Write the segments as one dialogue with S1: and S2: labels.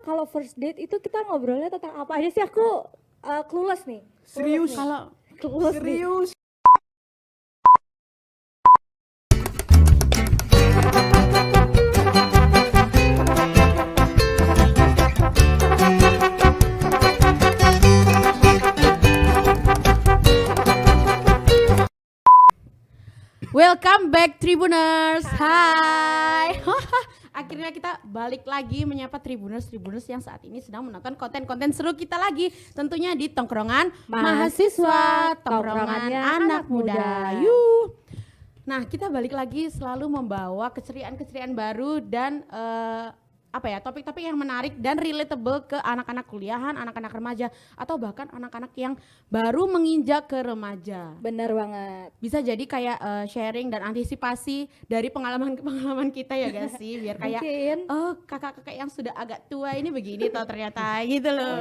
S1: kalau first date itu kita ngobrolnya tentang apa aja sih? Aku clueless nih.
S2: Serius?
S3: Kalau
S1: Clueless nih.
S2: Serius?
S3: welcome back Tribuners. Hai. Akhirnya kita balik lagi menyapa Tribuners yang saat ini sedang menonton konten-konten seru kita lagi. Tentunya di tongkrongan mahasiswa, tongkrongannya anak muda. Yuh. Nah, kita balik lagi selalu membawa keceriaan-keceriaan baru dan topik-topik yang menarik dan relatable ke anak-anak kuliahan, anak-anak remaja atau bahkan anak-anak yang baru menginjak ke remaja.
S1: Bener banget.
S3: Bisa jadi kayak sharing dan antisipasi dari pengalaman kita ya guys sih, biar kayak
S1: Mungkin.
S3: kakak-kakak yang sudah agak tua ini begini toh ternyata gitu loh.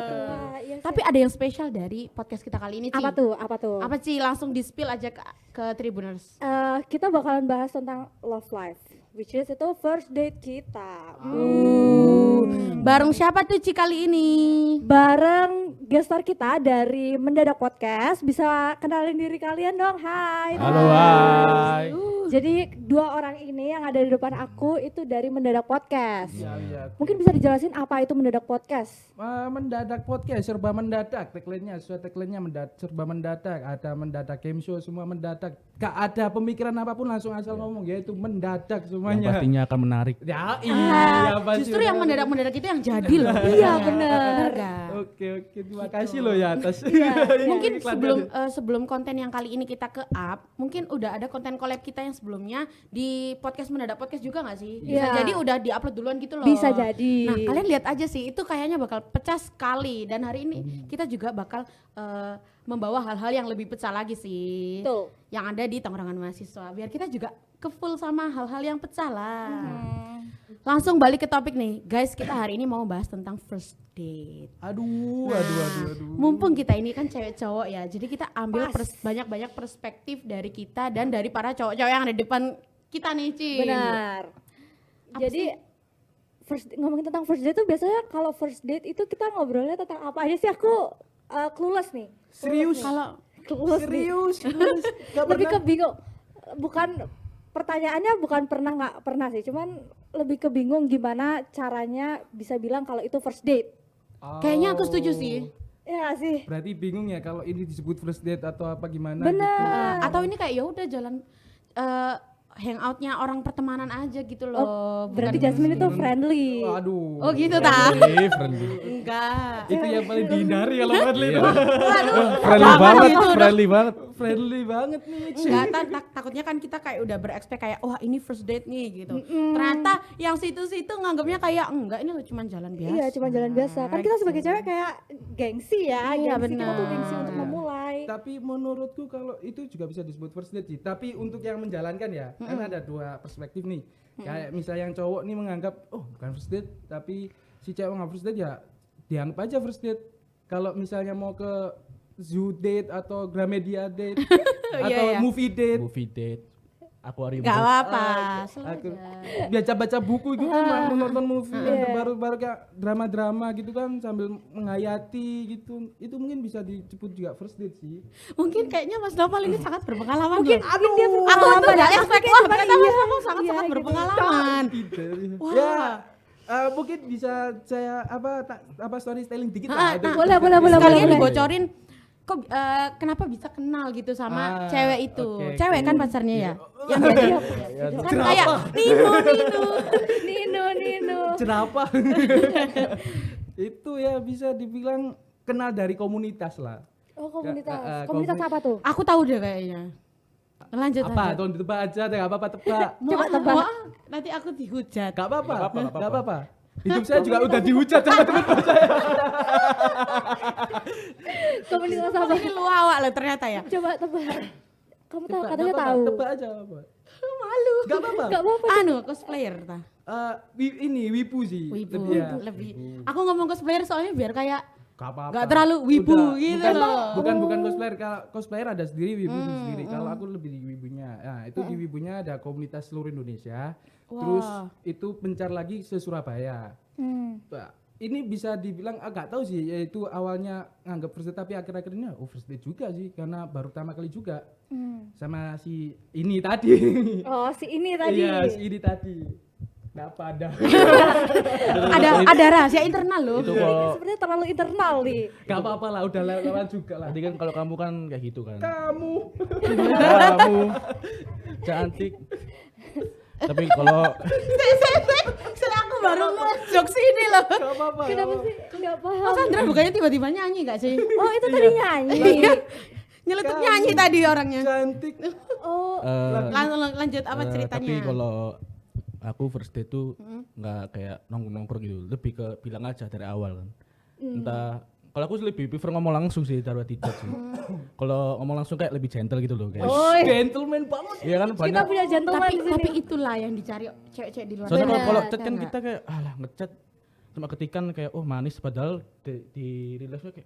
S1: Iya sih.
S3: Tapi ada yang spesial dari podcast kita kali ini, Ci.
S1: Apa tuh?
S3: Apa Ci? Langsung di-spill aja ke Tribuners.
S1: Kita bakalan bahas tentang love life, which is itu first date kita.
S3: Bareng siapa tuh Ci kali ini?
S1: Bareng guest star kita dari Mendadak Podcast. Bisa kenalin diri kalian dong. Hai.
S2: Halo, hai.
S1: Jadi dua orang ini yang ada di depan aku itu dari Mendadak Podcast.
S2: Iya.
S1: Mungkin bisa dijelasin apa itu Mendadak Podcast?
S2: Mendadak podcast, serba mendadak. Tagline-nya, serba mendadak. Ada mendadak game show, semua mendadak. Gak ada pemikiran apapun langsung asal ngomong, yaitu mendadak
S4: Yang
S2: semuanya.
S4: pastinya akan menarik.
S2: Ya iya pasti.
S3: Justru yang mendadak-mendadak itu yang jadi loh.
S1: Iya, bener.
S3: Kan?
S2: Oke, terima kasih loh ya atas.
S3: Mungkin
S2: iklan
S3: sebelum konten yang kali ini kita ke up, mungkin udah ada konten collab kita yang sebelumnya di podcast Mendadak Podcast juga nggak sih? Bisa
S1: Iya.
S3: jadi udah diupload duluan gitu loh.
S1: Bisa jadi.
S3: Nah, kalian lihat aja sih, itu kayaknya bakal pecah sekali dan hari ini kita juga bakal membawa hal-hal yang lebih pecah lagi sih.
S1: Betul.
S3: Yang ada di tongkrongan mahasiswa. Biar kita juga ke full sama hal-hal yang pecah lah. Langsung balik ke topik nih. Guys, kita hari ini mau bahas tentang first date.
S2: Aduh.
S3: Mumpung kita ini kan cewek cowok ya, jadi kita ambil
S1: Pas.
S3: banyak perspektif dari kita dan dari para cowok-cowok yang ada di depan kita nih, Ci.
S1: Benar. Jadi ngomongin tentang first date tuh biasanya kalau first date itu kita ngobrolnya tentang apa aja sih? Aku clueless nih.
S2: Serius?
S3: Kalau
S1: Clueless nih.
S2: Serius? Gak
S1: Lebih ke
S2: pernah?
S1: bingung. Bukan pertanyaannya bukan pernah nggak pernah sih, cuman lebih ke bingung gimana caranya bisa bilang kalau itu first date.
S3: kayaknya aku setuju sih.
S1: Ya nggak sih?
S2: Berarti bingung ya kalau ini disebut first date atau apa gimana
S1: Benar.
S2: gitu.
S3: Atau ini kayak ya udah jalan hangoutnya orang pertemanan aja gitu loh.
S1: Berarti
S3: Bukan-
S1: Jasmine itu friendly.
S2: Aduh.
S3: Oh gitu ta?
S4: Friendly.
S3: Enggak.
S2: Itu yang paling dihindari kalau friendly itu.
S4: Friendly banget, friendly banget.
S2: Friendly banget nih.
S3: Enggak, takutnya kan kita kayak udah berekspek kayak wah ini first date nih gitu. Ternyata yang situ-situ nganggapnya kayak enggak ini cuma jalan biasa.
S1: Iya, cuma jalan biasa. Kan kita sebagai cewek kayak gengsi ya.
S3: Iya,
S1: Gengsi kita tuh
S3: benar.
S1: gengsi untuk memulai.
S2: Tapi menurutku kalau itu juga bisa disebut first date sih. Tapi untuk yang menjalankan ya, kan ada dua perspektif nih. Kayak misalnya yang cowok nih menganggap oh bukan first date, tapi si cewek nggak first date ya dianggap aja first date. Kalau misalnya mau ke zoo date atau Gramedia date atau
S3: iya.
S2: movie date,
S4: Movie date, aquarium.
S3: Enggak apa-apa.
S2: aku
S3: Selalu
S2: baca buku gitu kan, menonton movie baru kayak drama-drama gitu kan sambil menghayati gitu. Itu mungkin bisa disebut juga first date sih.
S3: Mungkin kayaknya Mas Novel ini sangat berpengalaman.
S1: Mungkin
S3: loh.
S1: dia
S3: Aku
S1: berpengalaman.
S3: tuh gak expect wah ternyata Mas Novel
S1: Iya,
S3: sangat-sangat
S1: gitu.
S3: berpengalaman. Wah.
S2: Ya, mungkin bisa saya storytelling dikit lah. Itu.
S1: Boleh.
S3: Sekalian dibocorin kok kenapa bisa kenal gitu sama cewek itu.
S2: oke,
S3: Cewek
S2: oke.
S3: kan pacarnya ya.
S1: Yang jadi
S3: Kan kayak
S1: Nino.
S2: Jerapah. Itu ya bisa dibilang kenal dari komunitas lah.
S1: Oh, komunitas.
S2: Ka-
S1: Komunitas apa tuh?
S3: aku tahu deh kayaknya. Lanjut.
S2: Apa? Tolong ditebak aja deh, gak apa-apa tebak.
S1: Coba tebak.
S3: Nanti aku dihujat.
S2: Gak apa-apa.
S4: Gak apa-apa, gak
S2: Gak
S4: apa-apa.
S2: apa-apa. Hidup saya juga udah dihujat sama teman-teman saya.
S1: Komunitas apa?
S3: Ini luawak loh ternyata ya.
S1: Coba tebak. Kamu tahu
S2: Tebak,
S1: katanya
S2: gak apa-apa,
S1: tahu.
S2: Tebak aja apa.
S3: Malu.
S2: Gak apa-apa.
S1: Gak apa-apa.
S3: Anu cosplayer ta.
S2: Ini wibu sih.
S3: Wibu.
S2: Lebih ya.
S3: Lebih. Aku ngomong cosplayer soalnya biar kayak
S2: Gak apa-apa.
S3: Gak terlalu wibu gitu
S2: bukan,
S3: loh.
S2: Bukan cosplayer. Kalau cosplayer ada sendiri, wibu sendiri. Kalau aku lebih di wibunya. Nah, itu di wibunya ada komunitas seluruh Indonesia. Terus itu pencar lagi se Surabaya.
S1: Hmm.
S2: Bah, ini bisa dibilang agak tahu sih, yaitu awalnya nganggap first date tapi akhir-akhirnya first date juga sih karena baru pertama kali juga sama si ini tadi.
S1: Oh, si ini tadi.
S2: Iya, si ini tadi. Nggak pada.
S3: Ada rahasia internal loh.
S4: Itu
S1: Ini
S4: kalau
S1: sebenarnya terlalu internal nih.
S2: Gak apa-apa lah, udah lewat juga lah.
S4: tadi kan kalau kamu kan kayak gitu kan.
S2: Kamu.
S4: Kamu cantik. Tapi kalau
S3: Saya aku baru jokes ini loh.
S2: Gak apa-apa.
S1: Kenapa sih? Enggak paham.
S3: Mas Andra bukannya tiba-tiba nyanyi gak sih?
S1: Oh, itu tadi nyanyi.
S3: Nyeletuk nyanyi tadi orangnya.
S2: Cantik.
S1: Oh,
S3: Lanjut apa ceritanya?
S4: Tapi kalau aku first date tuh nggak kayak nongkrong gitu, lebih ke bilang aja dari awal kan. Entah kalau aku sih lebih prefer ngomong langsung sih daripada tidak sih. Kalau ngomong langsung kayak lebih gentle gitu loh guys.
S1: oh,
S2: Gentleman banget.
S4: Iya kan
S1: kita
S4: banyak.
S1: punya gentleman
S3: tapi
S1: di sini.
S3: tapi itulah yang dicari cewek-cewek di luar
S4: Soalnya
S3: sana.
S4: kalau
S1: Benar,
S4: chat kan
S3: Enggak.
S4: kita kayak ngechat cuma ketikan kayak manis padahal di real life kayak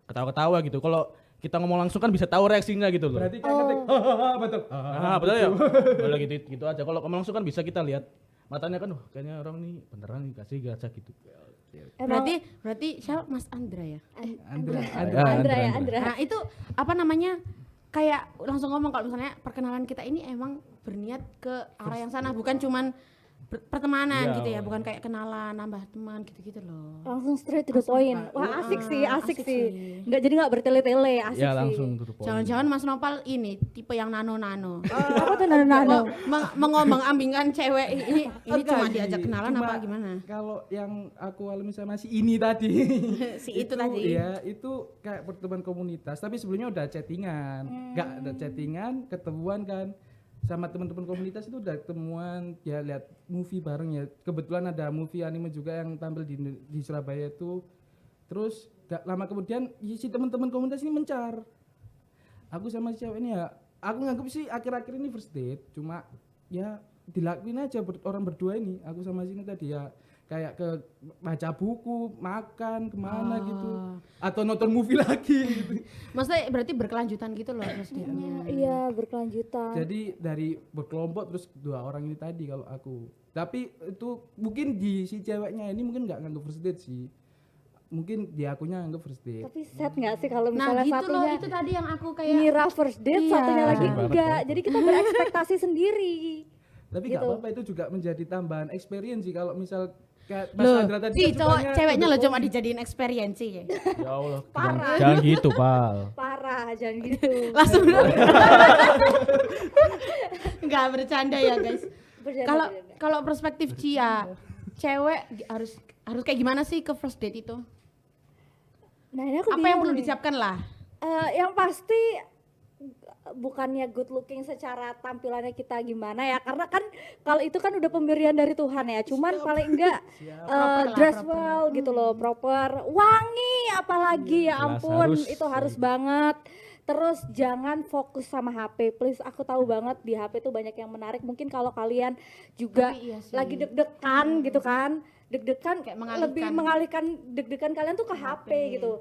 S4: ketawa-ketawa gitu. Kalau kita ngomong langsung kan bisa tahu reaksinya gitu loh.
S2: Berarti kan ngetik. Hahaha, betul.
S4: Betul ya. Boleh gitu aja. Kalau ngomong langsung kan bisa kita lihat matanya kan kayaknya orang nih beneran nih kasih gacha gitu.
S3: Berarti siapa Mas Andra ya?
S2: Andra.
S1: Andra ya, Andra.
S3: Nah, itu apa namanya? Kayak langsung ngomong kalau misalnya perkenalan kita ini emang berniat ke arah yang sana, bukan cuman pertemanan
S4: Iya.
S3: gitu ya, bukan kayak kenalan, nambah teman gitu-gitu loh.
S1: Langsung straight to the point. Wah, asik sih,
S3: asik
S1: asik sih.
S3: sih.
S1: Enggak jadi enggak bertele-tele, asik
S4: Ya
S1: sih.
S4: langsung to the point.
S3: Jangan-jangan Mas Nopal ini tipe yang nano-nano.
S1: Apa tuh nano-nano?
S3: Mengombang-ambingkan cewek ini
S2: Enggak
S3: cuma
S2: sih,
S3: diajak kenalan
S2: cuma
S3: apa gimana?
S2: Kalau yang aku alami sama si ini tadi.
S3: Si itu tadi.
S2: Iya, itu kayak pertemuan komunitas, tapi sebelumnya udah chattingan. Enggak ada chattingan, ketemuan kan. Sama teman-teman komunitas itu udah ketemuan, ya lihat movie bareng ya. Kebetulan ada movie anime juga yang tampil di Surabaya itu. Terus gak lama kemudian si teman-teman komunitas ini mencar. Aku sama si cewek ini ya, aku nganggep sih akhir-akhir ini first date, cuma ya dilakuin aja orang berdua ini. Aku sama sini tadi ya kayak ke baca buku, makan kemana gitu, atau nonton movie lagi gitu.
S3: Maksudnya berarti berkelanjutan gitu loh first date-nya.
S1: Iya, berkelanjutan.
S2: Jadi dari berkelompok terus dua orang ini tadi kalau aku. Tapi itu mungkin di si ceweknya ini mungkin nggak nganggap first date sih. Mungkin di akunya nganggap first date.
S1: Tapi sad nggak sih kalau
S3: Nah
S1: misalnya
S3: gitu loh,
S1: satunya
S3: itu tadi yang aku kayak
S1: ngira first date,
S3: Iya.
S1: satunya lagi
S4: Kasian banget
S1: enggak. Jadi kita berekspektasi sendiri.
S2: Tapi nggak
S1: gitu.
S2: apa-apa, itu juga menjadi tambahan experience sih kalau misal kayak Mas
S3: loh,
S2: Andra tadi
S3: si
S2: kan
S3: cowok
S2: sukanya
S3: ceweknya
S2: to
S3: lo
S2: the
S3: cuma
S2: point.
S3: dijadiin eksperiensi ya.
S4: Ya Allah,
S1: Parah.
S4: jangan gitu, Pal.
S1: Parah, jangan gitu.
S3: Langsung nggak bercanda ya guys.
S1: Bercanda,
S3: Kalau
S1: bercanda.
S3: kalau perspektif Cia, cewek harus kayak gimana sih ke first date itu?
S1: Nah, ini aku
S3: Apa yang
S1: bingung
S3: perlu
S1: nih.
S3: disiapkan lah?
S1: Yang pasti bukannya good looking secara tampilannya kita gimana ya, karena kan kalau itu kan udah pemberian dari Tuhan ya, cuman paling enggak
S3: Proper lah,
S1: dress
S3: proper.
S1: well gitu loh, proper, wangi apalagi ya
S4: Jelas,
S1: ampun,
S4: harus.
S1: itu harus banget. Terus jangan fokus sama HP, please. Aku tahu banget di HP tuh banyak yang menarik. Mungkin kalau kalian juga
S3: Tapi iya sih.
S1: lagi deg-degan gitu kan, deg-degan
S3: Kayak
S1: lebih
S3: mengalihkan.
S1: mengalihkan deg-degan kalian tuh ke HP gitu.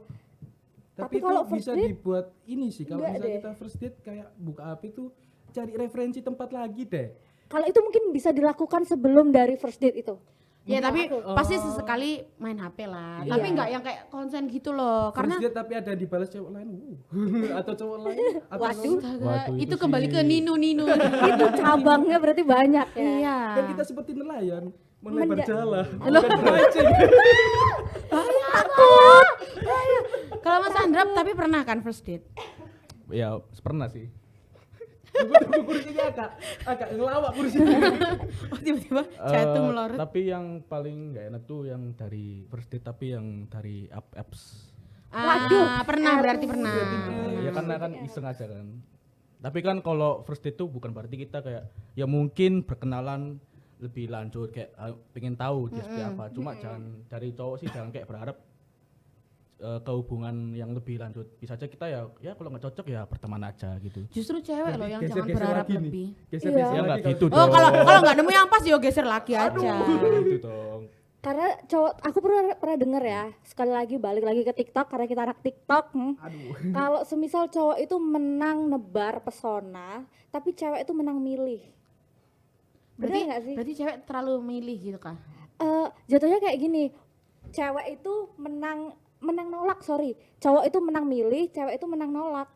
S2: Tapi itu
S1: kalau first
S2: bisa
S1: date,
S2: dibuat ini sih kalau
S1: enggak
S2: misalnya
S1: deh.
S2: kita first date kayak buka HP tuh cari referensi tempat lagi deh.
S1: kalau itu mungkin bisa dilakukan sebelum dari first date itu.
S3: Ya tapi
S1: aku.
S3: pasti sesekali main HP lah.
S2: Iya.
S3: Tapi nggak yang kayak konsen gitu loh. Karena
S2: First date tapi ada dibalas cewek lain. Atau cowok lain atau
S1: Waduh.
S3: Astaga,
S4: Waduh,
S3: itu
S4: itu
S3: kembali
S4: sih.
S3: ke Nino.
S1: Itu cabangnya berarti banyak ya.
S3: Iya.
S2: kan kita seperti nelayan melebar
S1: Menja-
S2: jala.
S3: Loh.
S2: Bukan mancing.
S3: Kalau Mas Andra tapi pernah kan first date?
S4: Ya, pernah sih.
S2: Tunggu kursinya agak ngelawak kursinya.
S3: Oh, tiba-tiba jatuh melorot.
S4: Tapi yang paling nggak enak tuh yang dari first date tapi yang dari apps.
S3: Ah, pernah berarti pernah.
S4: Ya karena kan iseng aja kan. Tapi kan kalau first date tuh bukan berarti kita kayak ya mungkin berkenalan lebih lanjut kayak pengen tahu dia seperti apa. Cuma jangan dari cowok sih jangan kayak berharap ke hubungan yang lebih lanjut. Bisa aja kita ya kalau nggak cocok ya berteman aja gitu.
S3: Justru cewek loh yang jangan
S2: Geser-geser
S3: berharap
S2: lagi nih.
S3: lebih.
S2: Geser-geser
S4: Ya nggak
S2: lagi
S4: gitu
S3: Oh,
S4: dong.
S3: kalau nggak nemu yang pas yo geser lagi aja.
S4: Gitu dong.
S1: Karena cowok, aku pernah denger ya, sekali lagi balik lagi ke TikTok karena kita anak TikTok.
S2: Aduh.
S1: Kalau semisal cowok itu menang nebar pesona, tapi cewek itu menang milih. Bener
S3: Berarti
S1: nggak sih?
S3: berarti cewek terlalu milih gitu kah?
S1: Jatuhnya kayak gini, cewek itu menang nolak, sorry. Cowok itu menang milih, cewek itu menang nolak.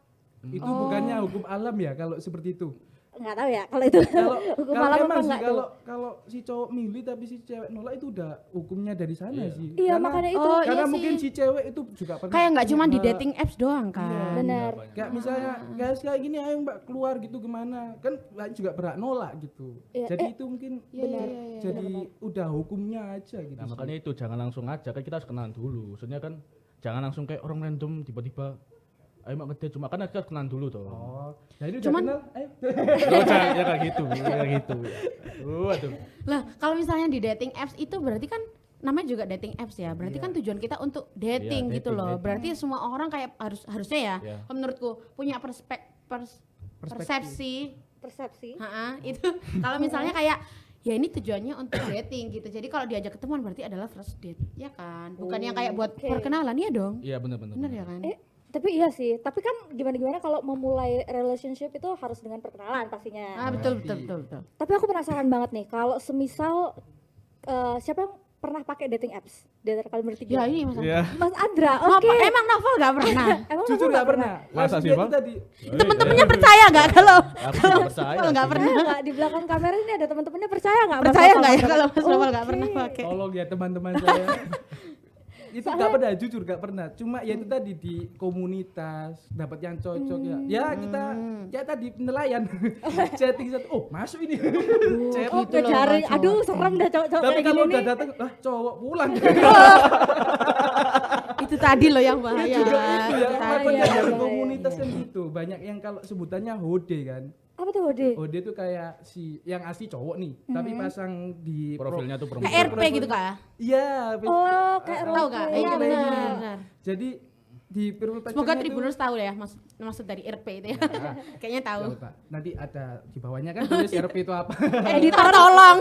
S2: Itu bukannya hukum alam ya kalau seperti itu.
S1: Nggak tahu ya kalau itu
S2: Kalau
S1: hukum
S2: kalau
S1: alam apa
S2: emang sih
S1: enggak tuh.
S2: kalau si cowok milih tapi si cewek nolak itu udah hukumnya dari sana sih.
S1: Iya,
S2: Karena-
S1: makanya itu.
S3: Oh,
S2: karena
S3: iya
S2: mungkin
S3: sih.
S2: si cewek itu juga pernah
S3: Kayak nggak cuma di
S2: punya-
S3: dating apps doang kan.
S2: Iya.
S1: Benar.
S2: Kayak misalnya guys kayak gini ayo mbak keluar gitu gimana kan Mbak juga berhak nolak gitu.
S1: Iya,
S2: Jadi itu mungkin
S1: benar.
S2: jadi udah hukumnya aja gitu.
S4: Nah,
S2: sih.
S4: makanya itu jangan langsung aja kan kita harus kenalan dulu. Maksudnya kan jangan langsung kayak orang random tiba-tiba ayo mak ngedate cuma kan kita harus kenalan dulu toh.
S2: Oh, jadi udah
S3: Cuman-
S2: kenal? Ayo.
S4: Oh, jangan ya kayak gitu, ya kayak gitu. Aduh.
S3: Lah, kalau misalnya di dating apps itu berarti kan namanya juga dating apps ya. Berarti kan tujuan kita untuk dating
S4: Iya,
S3: gitu
S4: dating,
S3: loh.
S4: dating.
S3: Berarti semua orang kayak harusnya ya,
S4: Iya.
S3: kalau menurutku punya persepsi.
S1: Persepsi.
S3: Itu kalau misalnya kayak ya ini tujuannya untuk dating gitu. Jadi kalau diajak ketemuan berarti adalah first date, ya kan? Bukan yang kayak buat
S1: Oke.
S3: perkenalan ya dong.
S4: Iya benar-benar.
S3: Bener ya kan?
S1: Tapi iya sih, tapi kan gimana kalau memulai relationship itu harus dengan perkenalan pastinya.
S3: Ah, betul.
S1: Tapi aku penasaran banget nih, kalau semisal siapa yang pernah pakai dating apps di antara kalian bertiga?
S3: Ya ini Mas.
S4: Iya.
S1: Mas Andra,
S3: Oh,
S1: oke.
S3: emang novel gak pernah?
S1: Emang
S2: Jujur
S1: kamu
S2: nggak pernah.
S4: Masa
S2: Langsung
S4: sih,
S2: dia
S4: Bang?
S2: tuh tadi.
S3: Temen-temennya percaya nggak kalau
S4: Aku nggak percaya.
S3: Novel nggak
S4: sih.
S3: pernah?
S1: Nggak, di belakang kamera ini ada teman-temannya percaya nggak? Mas
S3: Percaya
S1: Novel
S3: nggak ya
S1: pakai?
S3: kalau Mas Novel nggak
S1: Oke.
S3: pernah pakai?
S2: Tolong ya teman-teman saya. Itu nggak pernah, jujur nggak pernah. Cuma ya itu tadi di komunitas dapat yang cocok ya. Ya kita ya tadi nelayan chatting satu. Oh masuk ini. Chat.
S1: Oh,
S3: Gitu loh,
S1: kejaring.
S3: Mas,
S1: Aduh, serem dah cowok-cowok
S2: Tapi
S1: kayak
S2: kalau
S1: gini
S2: udah
S1: nih.
S2: datang, lah cowok pulang.
S3: Itu tadi loh yang bahaya.
S2: Juga itu ya.
S3: Itu
S2: Apa
S3: tadi.
S2: dari
S1: iya.
S2: komunitas kan gitu. Banyak yang kalau sebutannya hode kan.
S1: Apa tuh Hode?
S2: Hode itu kayak si yang asli cowok nih, tapi pasang di
S4: Profilnya tuh perempuan.
S3: Kayak RP gitu kak?
S2: Iya.
S1: Oh, kayak
S3: Tahu
S1: role
S3: nggak?
S1: play.
S3: Iya
S2: Role-playnya.
S3: benar.
S2: Jadi di profil
S3: Semoga
S2: pacarnya tuh-
S3: Tribuners tahu ya maksud dari RP itu ya. Kayaknya tahu.
S2: Tahu, Pak. Nanti ada di bawahnya kan tulis RP itu apa.
S3: Editor tolong.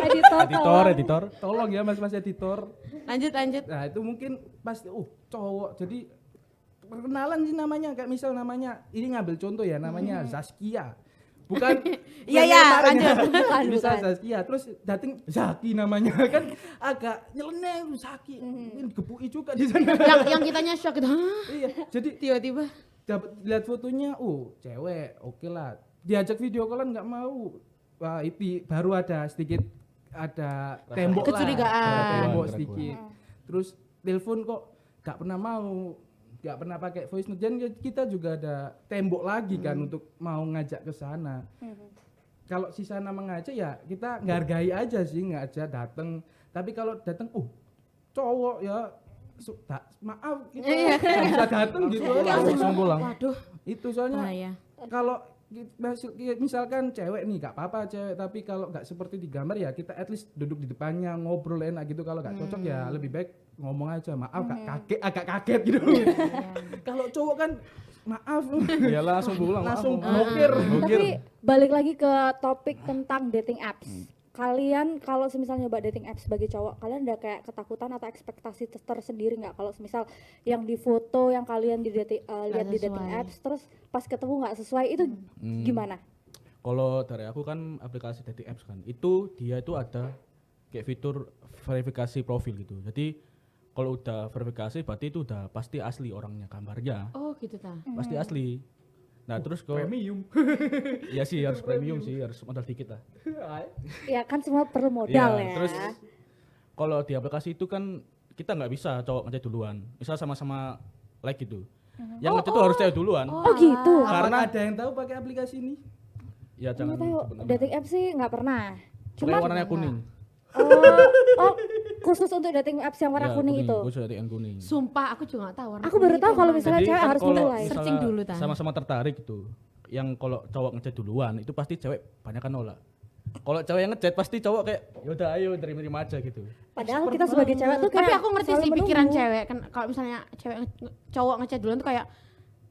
S4: Editor.
S2: Tolong ya mas editor.
S3: Lanjut.
S2: Nah itu mungkin pasti cowok. Jadi perkenalan sih namanya kayak misal namanya ini ngambil contoh ya namanya Zaskia. Bukan
S3: Iya,
S2: bukan
S3: iya,
S2: lemparan ya.
S3: lanjut.
S2: Misal
S1: bukan.
S2: Zaskia terus datang Zaki namanya kan agak nyeleneh Zaki. Mungkin gebui juga di sana.
S3: yang kitanya shock gitu. Hah?
S2: Iya. Jadi
S3: Tiba-tiba.
S2: dapat lihat fotonya, cewek, oke lah. Diajak video callan nggak mau. Wah, itu baru ada sedikit ada tembok
S3: Kecurigaan.
S2: lah. Ada tembok
S4: Keraguan.
S2: sedikit. Terus telepon kok nggak pernah mau, nggak pernah pakai voice note. Dan kita juga ada tembok lagi kan untuk mau ngajak ke sana. Kalau si sana mengajak ya kita ngargai aja sih, ngajak datang. Tapi kalau datang, cowok ya maaf kita nggak bisa datang gitu aja.
S4: Langsung pulang.
S3: Waduh.
S2: Itu soalnya
S3: Bahaya.
S2: kalau misalkan cewek nih nggak apa-apa cewek, tapi kalau nggak seperti di gambar ya kita at least duduk di depannya ngobrol enak gitu. Kalau nggak cocok ya lebih baik ngomong aja maaf agak kaget gitu. Kalau cowok kan maaf
S4: Ya langsung pulang.
S2: langsung
S4: maaf.
S2: blokir.
S1: Tapi balik lagi ke topik tentang dating apps. Kalian kalau semisal nyoba dating apps sebagai cowok, kalian ada kayak ketakutan atau ekspektasi tersendiri nggak kalau semisal yang di foto yang kalian lihat di dating
S3: sesuai.
S1: apps terus pas ketemu nggak sesuai itu gimana?
S4: Kalau dari aku kan aplikasi dating apps kan, itu dia itu ada kayak fitur verifikasi profil gitu. Jadi kalau udah verifikasi berarti itu udah pasti asli orangnya, gambarnya
S3: Oh gitu ta.
S4: pasti asli. Nah terus kalau
S2: Premium.
S4: ya sih harus premium sih, harus modal dikit lah.
S1: Ya kan semua perlu modal ya.
S4: Terus kalau di aplikasi itu kan kita nggak bisa cowok ngechat duluan. Misal sama-sama like gitu. Yang ngechat tuh harus cewek duluan.
S1: Oh gitu.
S2: Karena ada yang tahu pakai aplikasi ini?
S4: Ya jangan
S1: Nggak tahu.
S4: sebut nama.
S1: Dating apps sih nggak pernah.
S4: Pokoknya
S1: Cuman
S4: warnanya kuning.
S1: oh khusus untuk dating apps yang warna
S4: Ya,
S1: kuning itu.
S4: Khusus dating kuning.
S3: Sumpah aku juga nggak tahu warna
S1: Aku baru
S3: kuning
S1: tahu
S3: itu
S1: kalau
S3: apa.
S1: misalnya
S4: Jadi
S1: cewek
S4: kan
S1: harus
S4: kalau
S1: mulai.
S4: misalnya
S3: Searching dulu, Tan.
S4: sama-sama tertarik gitu. Yang kalau cowok ngechat duluan itu pasti cewek banyak kan nolak. Kalau cewek yang ngechat pasti cowok kayak yaudah ayo terima-terima aja gitu.
S1: Padahal kita sebagai cewek tuh
S3: Tapi
S1: kayak
S3: aku ngerti
S1: selalu
S3: sih
S1: menunggu.
S3: pikiran cewek kan kalau misalnya cowok ngechat duluan tuh kayak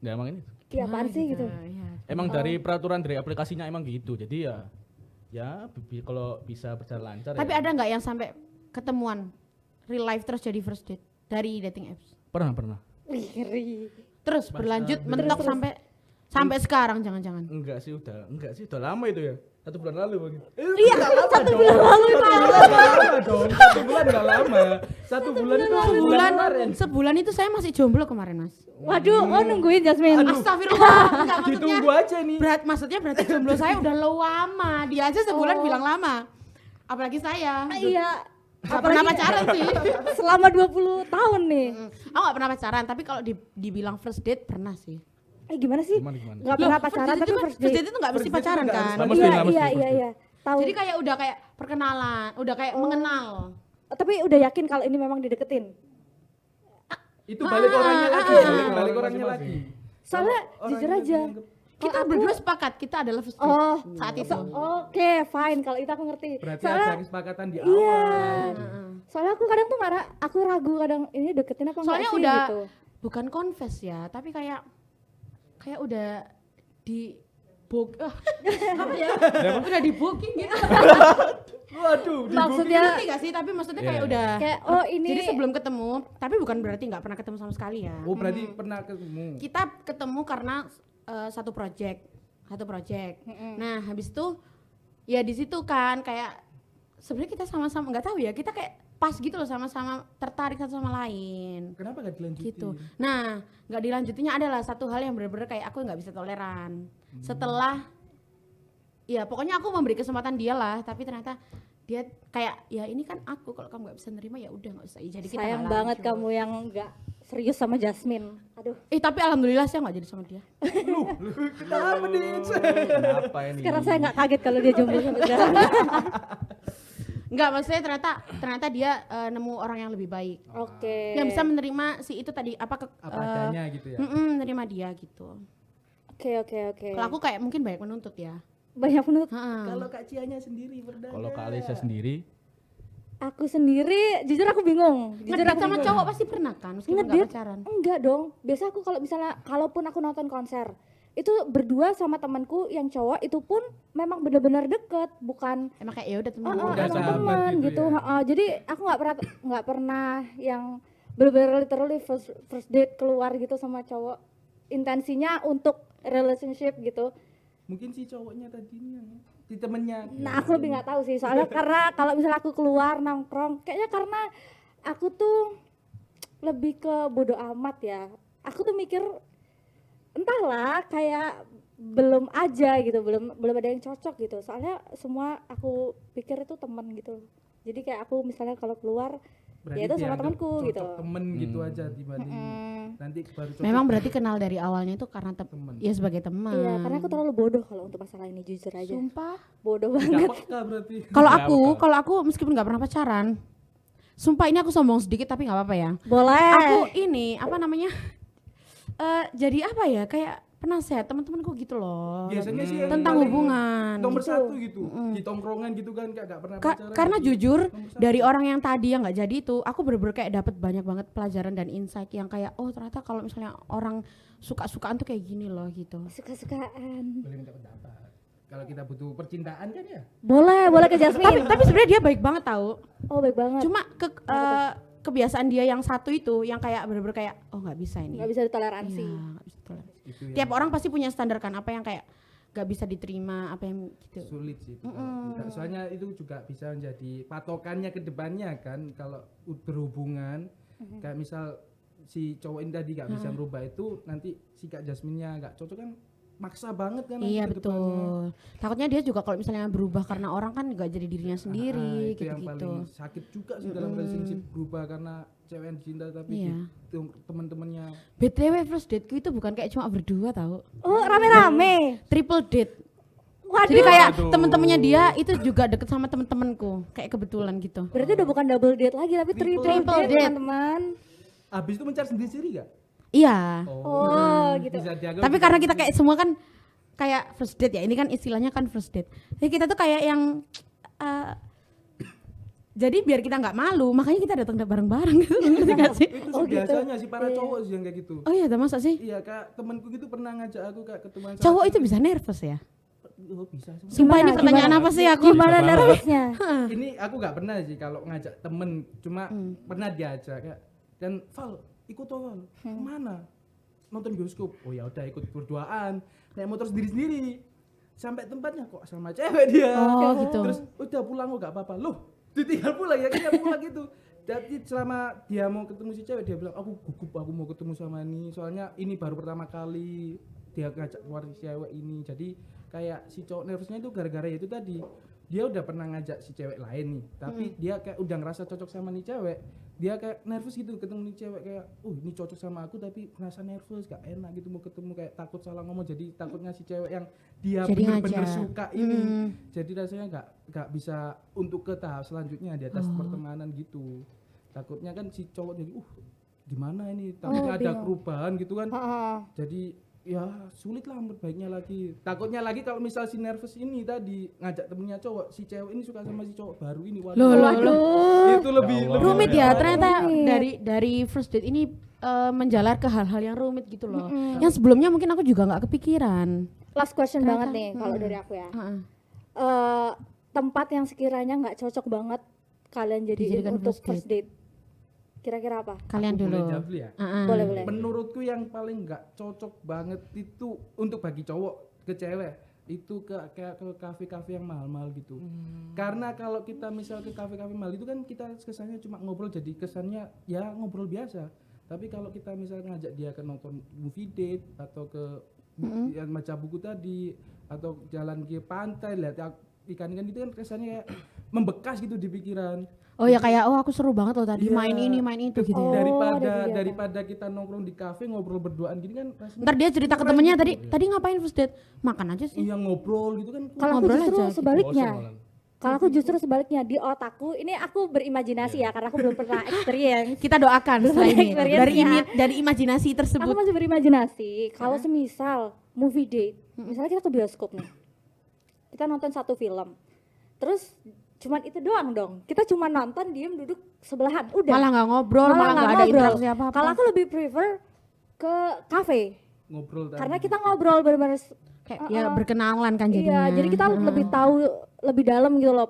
S4: Ya emang ini.
S1: Iya apaan sih gitu.
S3: Ya.
S4: Emang dari peraturan dari aplikasinya emang gitu. Jadi ya kalau bisa berjalan lancar
S3: Tapi
S4: ya.
S3: ada nggak yang sampai ketemuan real life terus jadi first date dari dating apps?
S4: Pernah.
S1: Wih, ngeri.
S3: Terus berlanjut mentok sampai Sampai sekarang jangan-jangan.
S4: Enggak sih udah lama itu ya. 1 bulan lalu Bang.
S1: Iya, 1 bulan lalu itu.
S2: lama dong. 1 bulan enggak lama. 1 bulan itu
S3: Sebulan itu saya masih jomblo kemarin, Mas.
S1: Waduh, oh nungguin Jasmine.
S3: Astagfirullah. Enggak, maksudnya
S2: ditunggu aja nih.
S3: maksudnya berarti jomblo saya udah lama. Dia aja sebulan bilang lama. Apalagi saya.
S1: Iya.
S3: Gak pernah pacaran sih.
S1: Selama 20 tahun nih.
S3: Aku gak pernah pacaran, tapi kalau dibilang first date pernah sih.
S1: Gimana sih?
S4: Gimana?
S1: Gak pernah pacaran tapi
S3: First date
S1: first date.
S3: itu gak mesti
S2: First date
S3: pacaran
S2: itu nggak
S3: kan.
S2: harus
S1: Iya. Tahu.
S3: Jadi kayak udah kayak perkenalan, udah kayak mengenal.
S1: Tapi udah yakin kalau ini memang dideketin.
S2: Itu balik orangnya lagi, balik orangnya lagi.
S1: Soalnya
S2: Kalau
S1: jujur
S2: orangnya
S1: aja.
S2: dianggap-
S3: Kita berdua sepakat kita adalah first date
S1: Oh,
S3: saat itu.
S1: Oke, fine kalau itu aku ngerti.
S2: Berarti
S1: Soalnya
S2: ada kesepakatan di
S1: iya.
S2: awal.
S1: Soalnya aku kadang tuh aku ragu kadang ini deketin apa enggak
S3: Soalnya
S1: sih
S3: udah
S1: gitu.
S3: bukan confess ya, tapi kayak udah di apa ya? Udah di booking gitu.
S2: Waduh,
S1: Maksudnya
S3: Ngerti gak sih? Tapi maksudnya kayak
S4: Iya.
S3: udah
S1: kayak oh ini
S3: jadi sebelum ketemu, tapi bukan berarti nggak pernah ketemu sama sekali ya.
S2: oh berarti pernah ketemu.
S3: Kita ketemu karena satu project. Nah, habis itu ya di situ kan kayak sebenarnya kita sama-sama nggak tahu ya, kita kayak pas gitu loh, sama-sama tertarik satu sama lain.
S2: Kenapa gak dilanjutin?
S3: Gitu. Nah, nggak dilanjutinnya adalah satu hal yang benar-benar kayak aku nggak bisa toleran. Setelah ya pokoknya aku memberi kesempatan dia lah, tapi ternyata dia kayak ya ini kan aku, kalau kamu nggak bisa nerima ya udah nggak usah. Jadi kita
S1: sayang
S3: nggak
S1: banget
S3: lanjut.
S1: kamu yang enggak serius sama Jasmine. Aduh,
S3: Tapi alhamdulillah saya nggak jadi sama dia.
S2: Kenapa nih?
S4: Kenapa ini?
S1: sekarang saya nggak kaget kalau dia jomblo sampai sekarang.
S3: Enggak, maksudnya ternyata dia nemu orang yang lebih baik.
S1: Oke.
S3: Yang bisa menerima si itu tadi apa
S2: Adanya gitu ya.
S3: menerima dia gitu.
S1: Oke.
S3: Kalau aku kayak mungkin banyak menuntut ya.
S1: Banyak menurut
S3: Heeh.
S2: Kalau Kak Cianya sendiri berdaya.
S4: Kalau Kak Alisa sendiri,
S1: aku sendiri, jujur aku bingung. Jujur
S3: Ngedate
S1: aku
S3: sama
S1: bingung.
S3: cowok pasti pernah kan meskipun nggak
S1: Ngedate?
S3: pacaran.
S1: Enggak dong. Biasa aku kalau misalnya kalaupun aku nonton konser itu berdua sama temanku yang cowok itu pun memang benar-benar deket, bukan
S3: Emang kayak ya udah temen.
S1: oh,
S2: Udah
S1: emang
S2: sahabat
S1: teman
S2: gitu
S1: gitu.
S2: ya.
S1: Jadi aku nggak pernah yang benar-benar literally first date keluar gitu sama cowok. Intensinya untuk relationship gitu.
S2: Mungkin si cowoknya tadinya si temennya.
S1: Nah aku lebih nggak tahu sih soalnya karena kalau misalnya aku keluar nongkrong kayaknya karena aku tuh lebih ke bodo amat ya. Aku tuh mikir entahlah kayak belum aja gitu, belum ada yang cocok gitu. Soalnya semua aku pikir itu teman gitu. Jadi kayak aku misalnya kalau keluar ya itu sama
S2: dianggap
S1: temanku
S2: cocok
S1: gitu.
S2: Temen gitu aja dibanding nanti baru cocok.
S3: Memang berarti kenal dari awalnya itu karena
S2: Temen.
S3: ya sebagai teman.
S1: Iya, karena aku terlalu bodoh kalau untuk masalah ini jujur aja.
S3: Sumpah.
S1: Bodoh
S2: Nggak
S1: banget.
S2: peka berarti.
S3: Kalau aku meskipun nggak pernah pacaran, sumpah ini aku sombong sedikit tapi nggak apa-apa ya.
S1: Boleh.
S3: Aku ini apa namanya? Jadi apa ya? Kayak penasehat teman-temanku gitu loh.
S2: Biasanya sih yang
S3: Tentang
S2: paling
S3: hubungan.
S2: nomor
S1: Gitu.
S2: satu gitu di tongkrongan gitu kan gak pernah pacaran.
S3: Karena
S2: gitu.
S3: jujur
S2: Nomor satu.
S3: dari orang yang tadi yang nggak jadi itu, aku bener-bener kayak dapat banyak banget pelajaran dan insight yang kayak oh ternyata kalau misalnya orang suka-sukaan tuh kayak gini loh gitu.
S1: Suka-sukaan.
S2: boleh minta pendapat. Kalau kita butuh percintaan kan ya.
S1: Boleh ke Jasmine.
S3: Tapi sebenarnya dia baik banget tahu.
S1: Oh baik banget.
S3: Cuma kebiasaan dia yang satu itu yang kayak bener-bener kayak oh nggak bisa ini.
S1: Nggak bisa ditoleransi.
S3: Iya, nggak bisa toleransi.
S2: Itu yang
S3: Tiap orang pasti punya standar kan apa yang kayak nggak bisa diterima, apa yang gitu.
S2: sulit sih itu kalau tidak. Soalnya itu juga bisa menjadi patokannya ke depannya kan kalau berhubungan kayak misal si cowok ini tadi gak bisa merubah itu nanti si Kak Jasmine-nya gak cocok kan maksa banget kan nanti
S3: Iya
S2: ke depannya.
S3: betul. Takutnya dia juga kalau misalnya berubah karena orang kan nggak jadi dirinya sendiri
S2: Itu yang
S3: gitu-gitu.
S2: paling sakit juga sih dalam relationship berubah karena cewek yang dicinta tapi
S3: Iya.
S2: teman-temannya
S3: BTW first dateku itu bukan kayak cuma berdua tahu.
S1: Oh rame-rame.
S3: Triple date.
S1: Waduh.
S3: Jadi kayak
S4: Waduh.
S3: teman-temannya dia itu juga deket sama teman-temanku, kayak kebetulan gitu.
S1: Berarti udah bukan double date lagi tapi triple date
S3: date.
S1: teman-teman.
S2: habis itu mencari sendiri gak?
S3: Iya.
S1: Oh gitu.
S2: Bisa dianggap
S3: Tapi karena kita kayak semua kan kayak first date ya, ini kan istilahnya kan first date. Jadi kita tuh kayak yang jadi biar kita nggak malu, makanya kita datang bareng-bareng gitu, ngerti nggak sih?
S2: itu
S1: Oh,
S2: sih
S1: gitu.
S2: biasanya sih para cowok sih yang kayak gitu.
S3: Oh iya, masa sih?
S2: Iya kak, temanku gitu pernah ngajak aku kak ketemuan sama
S3: Cowok itu
S2: cewek.
S3: bisa nervous ya?
S2: Oh, bisa semua.
S3: Sumpah ini
S1: Gimana,
S3: pertanyaan
S1: gimana?
S3: apa sih aku?
S1: Gimana nervousnya?
S2: Ini aku nggak pernah sih kalau ngajak temen, cuma pernah diajak kayak dan Val ikut Val kemana? nonton bioskop. Oh ya udah ikut berduaan, naik motor sendiri-sendiri. Sampai tempatnya kok sama cewek dia.
S3: Oh, gitu.
S2: Terus udah pulang kok gak apa-apa. Loh, ditinggal pulang ya, kita pulang gitu. Jadi selama dia mau ketemu si cewek dia bilang aku gugup, aku mau ketemu sama ini. Soalnya ini baru pertama kali dia ngajak keluar si cewek ini. Jadi kayak si cowok nervousnya itu gara-gara itu tadi. Dia udah pernah ngajak si cewek lain nih, tapi dia kayak udah ngerasa cocok sama nih cewek. Dia kayak nervous gitu ketemu nih cewek kayak, ini cocok sama aku tapi ngerasa nervous, gak enak gitu mau ketemu, kayak takut salah ngomong. Jadi takutnya si cewek yang dia
S3: Jadi
S2: bener-bener
S3: ngajak.
S2: suka ini. Jadi rasanya gak bisa untuk ke tahap selanjutnya di atas pertemanan gitu. Takutnya kan si cowok jadi gimana ini, takutnya ada
S1: bingung.
S2: perubahan gitu kan.
S1: Heeh.
S2: Jadi ya sulit lah baiknya lagi. Takutnya lagi kalau misal si nervous ini tadi ngajak temennya cowok, si cewek ini suka sama si cowok baru ini. Waduh,
S1: Waduh.
S2: itu lebih
S4: Ya Allah.
S3: Rumit ya, ternyata
S1: Rumit.
S3: dari first date ini menjalar ke hal-hal yang rumit gitu loh. Yang sebelumnya mungkin aku juga nggak kepikiran.
S1: Last question
S3: Ternyata,
S1: banget nih kalau dari aku ya.
S3: Heeh.
S1: Tempat yang sekiranya nggak cocok banget kalian jadiin
S3: Dijadikan
S1: untuk
S3: first
S1: first date. Kira-kira apa?
S3: Kalian
S2: Boleh
S3: dulu.
S2: jawab dulu ya?
S3: Heeh.
S1: Boleh, boleh.
S2: Menurutku yang paling nggak cocok banget itu untuk bagi cowok ke cewek itu kayak ke kafe-kafe yang mahal-mahal gitu. Karena kalau kita misal ke kafe-kafe mahal itu kan kita kesannya cuma ngobrol, jadi kesannya ya ngobrol biasa. Tapi kalau kita misal ngajak dia ke nonton movie date atau ke yang baca buku tadi atau jalan ke pantai lihat ikan-ikan itu kan kesannya kayak membekas gitu di pikiran.
S3: Oh ya kayak aku seru banget loh tadi
S2: Iya.
S3: main ini main itu gitu.
S1: Oh,
S3: Ya.
S1: ada
S2: daripada kita nongkrong di kafe ngobrol berduaan gini kan rasanya
S3: Ntar dia cerita ke temennya tadi ngapain first date? Makan aja sih.
S2: yang ngobrol gitu kan.
S1: Kalau aku
S3: Ngobrol
S1: justru
S3: aja gitu.
S1: sebaliknya.
S4: Bosen malah.
S1: Kalau aku justru sebaliknya di otakku, ini aku berimajinasi ya karena aku belum pernah experience.
S3: Kita doakan
S1: Belum
S3: setelah
S1: ada
S3: ini
S1: experience
S3: dari
S1: ya.
S3: dari imajinasi
S1: Aku
S3: tersebut.
S1: masih berimajinasi kalau semisal movie date, misalnya kita ke bioskop nih, kita nonton satu film, terus cuman itu doang dong, kita cuma nonton diem duduk sebelahan, udah.
S3: Malah nggak ngobrol, malah nggak ada
S1: ngobrol.
S3: interaksi apa-apa.
S1: Kalau aku lebih prefer ke kafe,
S2: Ngobrol tadi.
S1: karena kita ngobrol benar-benar
S3: kayak ya berkenalan kan
S1: iya,
S3: jadinya.
S1: jadi kita lebih tahu lebih dalam gitu loh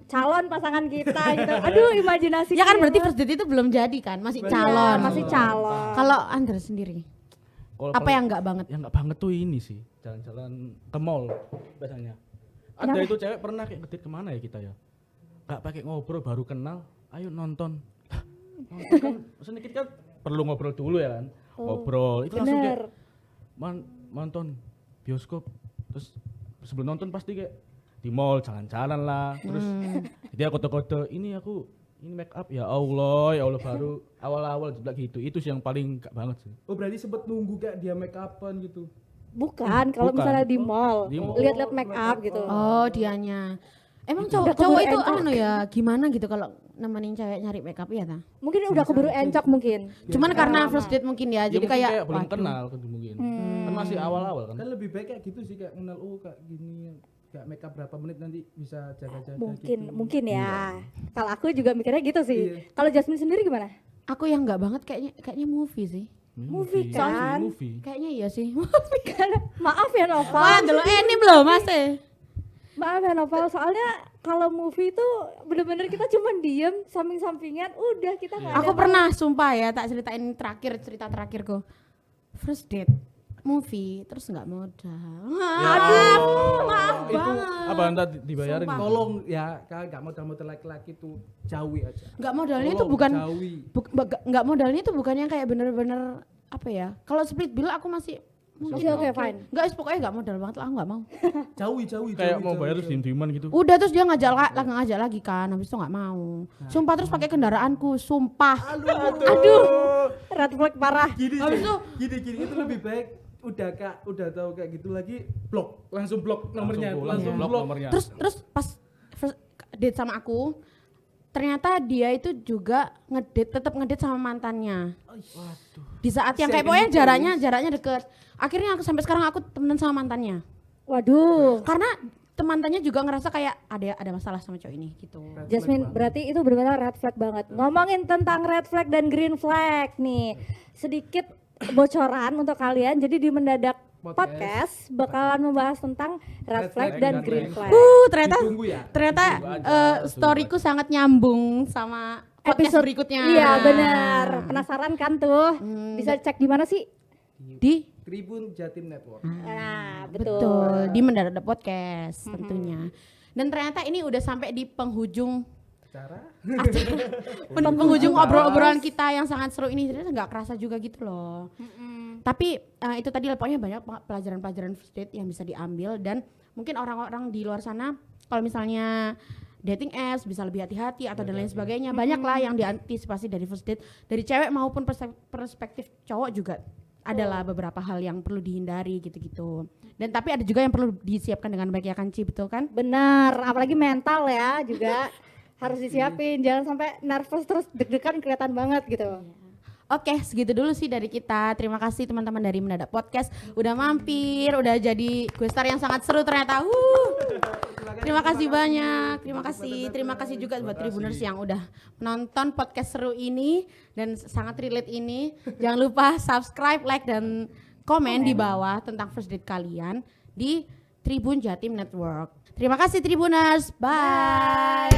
S1: calon pasangan kita gitu. Aduh, imajinasi.
S3: Ya kan berarti first date itu belum jadi kan, masih calon.
S1: masih calon.
S3: Kalau Andra sendiri,
S4: Kalau
S3: apa
S4: paling-
S3: yang nggak banget?
S4: Yang nggak banget tuh ini sih, jalan-jalan ke mall biasanya. Ada itu cewek pernah kayak ngedit kemana ya kita ya? Nggak pakai ngobrol baru kenal, ayo nonton. Nonton kan, maksudnya kita kan perlu ngobrol dulu ya kan? Ngobrol, itu langsung kayak
S1: Bener.
S4: nonton bioskop. Terus sebelum nonton pasti kayak di mall jalan-jalan lah. Terus dia kode-kode, ini make up ya Allah baru awal-awal jeblak gitu. Itu sih yang paling gak banget sih.
S2: Oh berarti sempet nunggu kayak dia make upan gitu.
S1: Bukan, kalau
S4: Bukan.
S1: misalnya di mall,
S4: Di mall.
S1: lihat-lihat make up gitu.
S3: Oh dianya. Emang
S1: Udah
S3: cowok
S1: keburu
S3: itu
S1: encok.
S3: anu ya gimana gitu kalau nemenin cewek nyari make up ya ta?
S1: Mungkin udah keburu encok mungkin.
S3: Cuman karena
S1: lama.
S3: first date mungkin ya,
S4: Ya
S3: jadi
S4: mungkin
S3: kayak
S4: belum
S3: waduh.
S4: kenal kan mungkin. Kan masih awal-awal kan.
S2: Kan lebih baik kayak gitu sih, kayak kenal kayak gini, kayak make up berapa menit nanti bisa jaga-jaga
S1: Mungkin
S2: gitu.
S1: mungkin ya. Kalau aku juga mikirnya gitu sih.
S2: Iya.
S1: Kalau Jasmine sendiri gimana?
S3: Aku yang nggak banget kayaknya movie sih.
S1: Movie
S4: Soalnya
S1: kan?
S4: movie.
S3: Kayaknya iya sih.
S1: Maaf ya Nova.
S3: Wah, dulu ini belum Mas.
S1: Maaf ya Novel, soalnya kalau movie itu bener-bener kita cuma diem samping-sampingan, udah kita nggak
S3: Aku
S1: ada
S3: pernah sumpah ya tak ceritain cerita terakhirku. First date movie terus nggak modal. Aduh, maaf
S4: Itu
S3: banget.
S4: apa entar dibayarin?
S3: Sumpah.
S2: Tolong ya, kalau nggak modal-modal laki-laki tuh jauhi aja.
S3: Nggak modalnya itu
S2: Tolong,
S3: bukan
S2: jauhi.
S3: nggak modalnya itu bukan yang kayak bener-bener apa ya? Kalau split bill aku masih
S1: Oke, oke, fine.
S3: Nggak, pokoknya nggak modal banget lah, aku nggak mau.
S2: Jauhi.
S4: Kayak mau bayar terus diem-dieman gitu.
S3: Udah terus dia ngajak lagi kan, habis itu nggak mau. Sumpah terus pakai kendaraanku, sumpah.
S1: Aduh, red flag parah.
S2: Gini,
S3: Habis
S2: Cek.
S3: itu-
S2: gini itu lebih baik udah tahu kayak gitu lagi langsung blok nomornya,
S4: pulang,
S2: langsung
S4: blok
S2: blok.
S4: nomornya.
S3: Terus pas first date sama aku, ternyata dia itu juga tetap ngedate sama mantannya. Di saat yang kayak
S2: Second
S3: pokoknya
S2: choice.
S3: jaraknya deket. Akhirnya sampai sekarang aku temenan sama mantannya.
S1: Waduh,
S3: Karena mantannya juga ngerasa kayak ada masalah sama cowok ini gitu.
S1: Jasmine berarti itu benar-benar red flag banget. Ngomongin tentang red flag dan green flag nih, sedikit bocoran untuk kalian. Jadi di mendadak podcast bakalan membahas tentang red flag dan green flag.
S3: Ternyata
S2: Ditunggu ya.
S3: ternyata
S4: Tunggu aja,
S3: storyku sangat nyambung sama podcast
S1: Episode
S3: berikutnya.
S1: Iya benar. Penasaran kan tuh? Bisa cek di mana sih?
S3: Di
S2: Tribun Jatim Network.
S1: Nah, betul.
S3: betul di Mendadak Podcast tentunya. Dan ternyata ini udah sampai di penghujung
S2: Cara
S3: penghujung obrol-obrolan kita yang sangat seru ini. Ternyata nggak kerasa juga gitu loh. Tapi itu tadi lah, pokoknya banyak pelajaran-pelajaran first date yang bisa diambil, dan mungkin orang-orang di luar sana kalau misalnya dating apps bisa lebih hati-hati atau dan lain sebagainya. Banyak lah yang diantisipasi dari first date dari cewek maupun perspektif cowok juga. Adalah beberapa hal yang perlu dihindari gitu-gitu. Dan tapi ada juga yang perlu disiapkan dengan baik ya kan Ci, betul kan?
S1: Benar, apalagi mental ya juga harus disiapin, jangan sampai nervous terus deg-degan kelihatan banget gitu.
S3: Oke, segitu dulu sih dari kita. Terima kasih teman-teman dari Mendadak Podcast udah mampir, udah jadi gue star yang sangat seru ternyata. Terima kasih banyak. Terima kasih juga buat Tribuners yang udah menonton podcast seru ini dan sangat relate ini. Jangan lupa subscribe, like dan komen di bawah tentang first date kalian di Tribun Jatim Network. Terima kasih Tribuners. Bye.